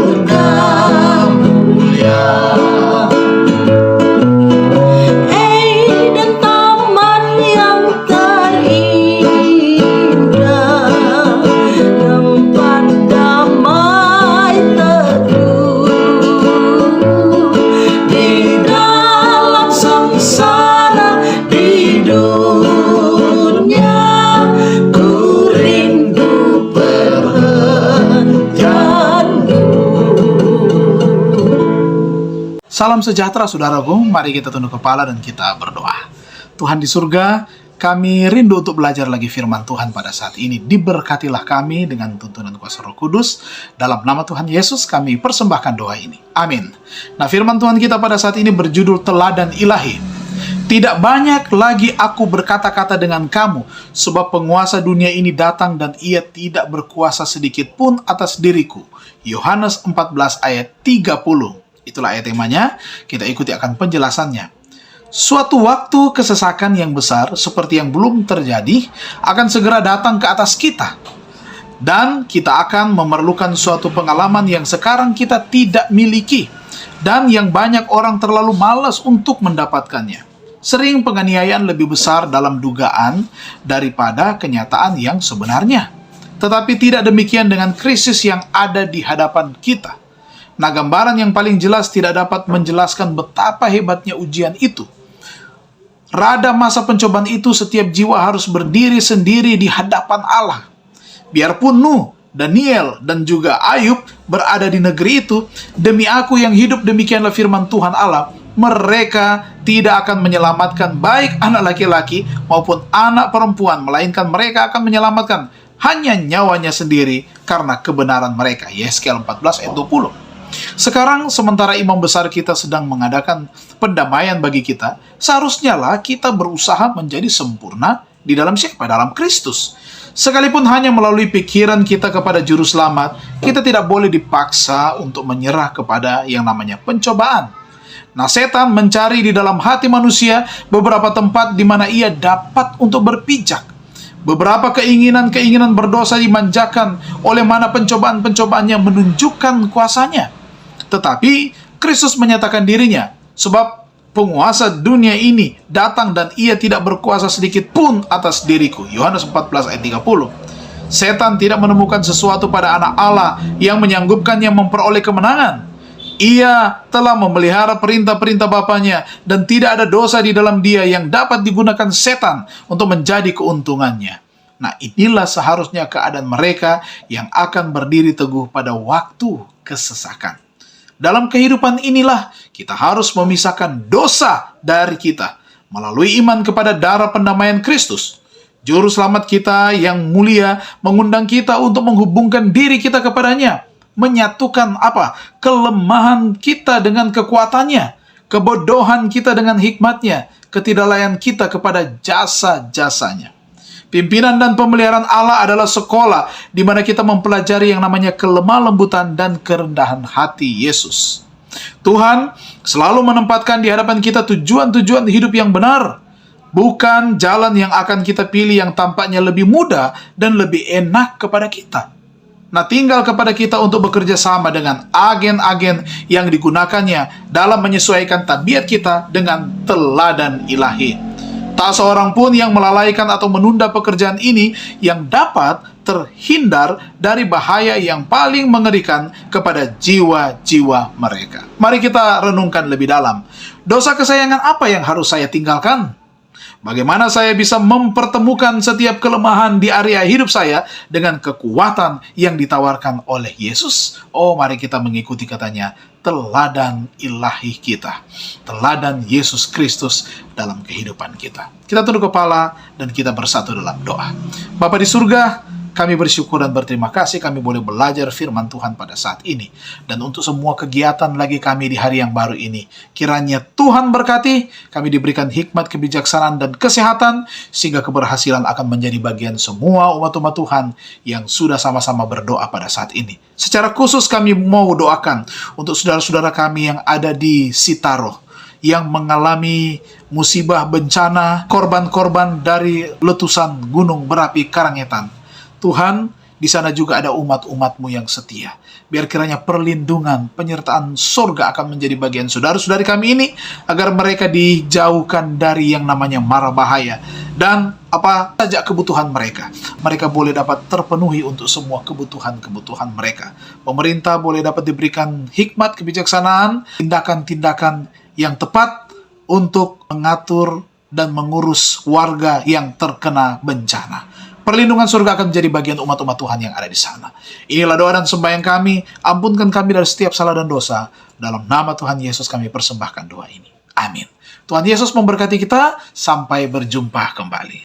surga mulia. Dan taman yang terindah, tempat damai teduh di dalam sengsara di dunia. Ku rindu perhentianmu. Salam sejahtera saudaraku, mari kita tunduk kepala dan kita berdoa. Tuhan di surga, kami rindu untuk belajar lagi firman Tuhan pada saat ini. Diberkatilah kami dengan tuntunan kuasa Roh Kudus. Dalam nama Tuhan Yesus kami persembahkan doa ini. Amin. Nah, firman Tuhan kita pada saat ini berjudul Teladan Ilahi. Tidak banyak lagi aku berkata-kata dengan kamu, sebab penguasa dunia ini datang dan ia tidak berkuasa sedikit pun atas diriku. Yohanes 14 ayat 30. Itulah ayat temanya, kita ikuti akan penjelasannya. Suatu waktu kesesakan yang besar seperti yang belum terjadi akan segera datang ke atas kita. Dan kita akan memerlukan suatu pengalaman yang sekarang kita tidak miliki dan yang banyak orang terlalu malas untuk mendapatkannya. Sering penganiayaan lebih besar dalam dugaan daripada kenyataan yang sebenarnya. Tetapi tidak demikian dengan krisis yang ada di hadapan kita. Nah, gambaran yang paling jelas tidak dapat menjelaskan betapa hebatnya ujian itu. Rada masa pencobaan itu setiap jiwa harus berdiri sendiri di hadapan Allah. Biarpun Nuh, Daniel, dan juga Ayub berada di negeri itu, demi aku yang hidup demikianlah firman Tuhan Allah, mereka tidak akan menyelamatkan baik anak laki-laki maupun anak perempuan, melainkan mereka akan menyelamatkan hanya nyawanya sendiri karena kebenaran mereka. Yesaya 14 ayat 20. Sekarang sementara imam besar kita sedang mengadakan pendamaian bagi kita, seharusnya lah kita berusaha menjadi sempurna di dalam siapa? Dalam Kristus. Sekalipun hanya melalui pikiran kita kepada juru selamat, kita tidak boleh dipaksa untuk menyerah kepada yang namanya pencobaan. Nah, setan mencari di dalam hati manusia beberapa tempat di mana ia dapat untuk berpijak. Beberapa keinginan-keinginan berdosa dimanjakan oleh mana pencobaan-pencobaannya menunjukkan kuasanya. Tetapi Kristus menyatakan dirinya, sebab penguasa dunia ini datang dan ia tidak berkuasa sedikit pun atas diriku. Yohanes 14 ayat 30. Setan tidak menemukan sesuatu pada anak Allah yang menyanggupkannya memperoleh kemenangan. Ia telah memelihara perintah-perintah Bapanya dan tidak ada dosa di dalam dia yang dapat digunakan setan untuk menjadi keuntungannya. Nah, inilah seharusnya keadaan mereka yang akan berdiri teguh pada waktu kesesakan. Dalam kehidupan inilah kita harus memisahkan dosa dari kita melalui iman kepada darah pendamaian Kristus. Juru selamat kita yang mulia mengundang kita untuk menghubungkan diri kita kepadanya, menyatukan kelemahan kita dengan kekuatannya, kebodohan kita dengan hikmatnya, ketidaklayan kita kepada jasa-jasanya. Pimpinan dan pemeliharaan Allah adalah sekolah di mana kita mempelajari yang namanya kelemah lembutan dan kerendahan hati Yesus. Tuhan selalu menempatkan di hadapan kita tujuan-tujuan hidup yang benar, bukan jalan yang akan kita pilih yang tampaknya lebih mudah dan lebih enak kepada kita. Nah, tinggal kepada kita untuk bekerja sama dengan agen-agen yang digunakannya dalam menyesuaikan tabiat kita dengan teladan ilahi. Tak seorang pun yang melalaikan atau menunda pekerjaan ini yang dapat terhindar dari bahaya yang paling mengerikan kepada jiwa-jiwa mereka. Mari kita renungkan lebih dalam. Dosa kesayangan apa yang harus saya tinggalkan? Bagaimana saya bisa mempertemukan setiap kelemahan di area hidup saya dengan kekuatan yang ditawarkan oleh Yesus? Oh, mari kita mengikuti katanya, teladan ilahi kita. Teladan Yesus Kristus dalam kehidupan kita. Kita tunduk kepala dan kita bersatu dalam doa. Bapa di surga, kami bersyukur dan berterima kasih kami boleh belajar firman Tuhan pada saat ini. Dan untuk semua kegiatan lagi kami di hari yang baru ini, kiranya Tuhan berkati, kami diberikan hikmat, kebijaksanaan, dan kesehatan, sehingga keberhasilan akan menjadi bagian semua umat-umat Tuhan yang sudah sama-sama berdoa pada saat ini. Secara khusus kami mau doakan untuk saudara-saudara kami yang ada di Sitaro, yang mengalami musibah bencana, korban-korban dari letusan gunung berapi Karangetan. Tuhan, Di sana juga ada umat-umat-Mu yang setia. Biar kiranya perlindungan, penyertaan surga akan menjadi bagian saudara-saudari kami ini, agar mereka dijauhkan dari yang namanya mara bahaya. Dan apa saja kebutuhan mereka, mereka boleh dapat terpenuhi untuk semua kebutuhan-kebutuhan mereka. Pemerintah boleh dapat diberikan hikmat, kebijaksanaan, tindakan-tindakan yang tepat untuk mengatur dan mengurus warga yang terkena bencana. Perlindungan surga akan menjadi bagian umat-umat Tuhan yang ada di sana. Inilah doa dan sembahyang kami. Ampunkan kami dari setiap salah dan dosa. Dalam nama Tuhan Yesus kami persembahkan doa ini. Amin. Tuhan Yesus memberkati kita. Sampai berjumpa kembali.